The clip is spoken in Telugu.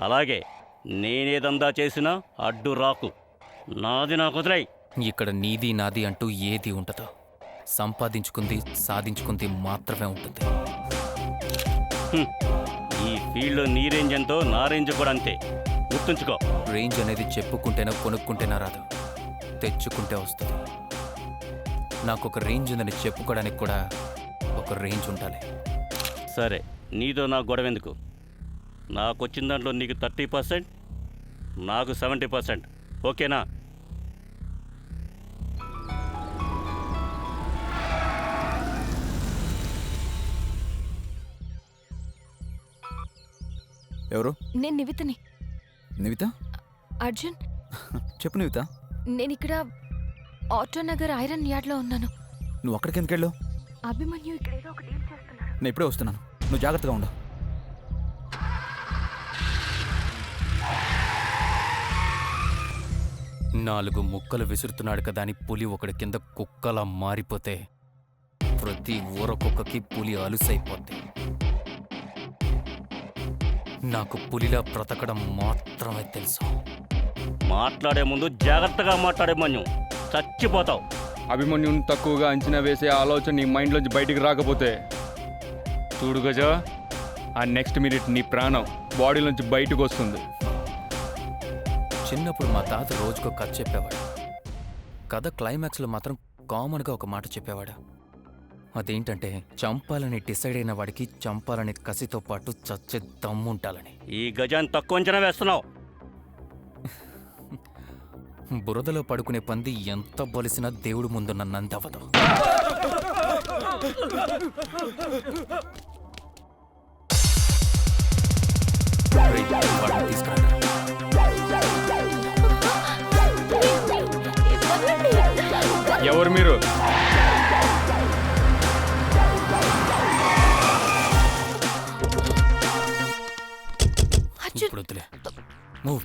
అలాగే నేనేదందా చేసినా అడ్డు రాకు. నాది నాకు వదిలేయ్. ఇక్కడ నీది నాది అంటూ ఏది ఉండదు. సంపాదించుకుంది సాధించుకుంది మాత్రమే ఉంటుంది. ఈ ఫీల్డ్లో నీ రేంజ్ ఎంతో నా రేంజ్ కూడా అంతే, గుర్తుంచుకో. రేంజ్ అనేది చెప్పుకుంటేనో కొనుక్కుంటేనా రాదు, తెచ్చుకుంటే వస్తుంది. నాకు ఒక రేంజ్ ఉందని చెప్పుకోవడానికి కూడా ఒక రేంజ్ ఉండాలి. సరే, నీతో నాకు గొడవ ఎందుకు? నాకు వచ్చిన దాంట్లో నీకు 30%, నాకు 70%. ఓకేనా? ఎవరు? నేను నివితని. నివిత? అర్జున్, చెప్పు నివిత. నేను ఇక్కడ ఆటోనగర్ ఐరన్ యార్డ్లో ఉన్నాను. నువ్వు అక్కడికి ఎందుకు వెళ్ళావు? అభిమన్యు ఇక్కడ ఏదో ఒక డీల్ చేస్తున్నాడు. నేను ఇప్పుడే వస్తున్నాను, నువ్వు జాగ్రత్తగా ఉండు. నాలుగు ముక్కలు విసురుతున్నాడు కదా అని పులి ఒకడి కింద కుక్కలా మారిపోతే ప్రతి ఊర కుక్కకి పులి అలుసైపోద్ది. నాకు పులిలా బ్రతకడం మాత్రమే తెలుసు. మాట్లాడే ముందు జాగ్రత్తగా మాట్లాడే మన్యు, చచ్చిపోతావు. అభిమన్యుని తక్కువగా అంచనా వేసే ఆలోచన నీ మైండ్లోంచి బయటికి రాకపోతే చూడు గజా, ఆ నెక్స్ట్ మినిట్ నీ ప్రాణం బాడీలోంచి బయటకు వస్తుంది. చిన్నప్పుడు మా తాత రోజుకో కథ చెప్పేవాడు. కథ క్లైమాక్స్లో మాత్రం కామన్గా ఒక మాట చెప్పేవాడు. అదేంటంటే, చంపాలని డిసైడ్ అయిన వాడికి చంపాలని కసితో పాటు చచ్చే దమ్ముంటాలని. ఈ గజాన్ని తక్కువ అంచనా వేస్తున్నావు. బురదలో పడుకునే పంది ఎంత బలిసినా దేవుడు ముందు నన్నంతవదు. తీసుకురా. ఎవరు మీరు? ఇప్పుడు వద్దులే. మూవ్.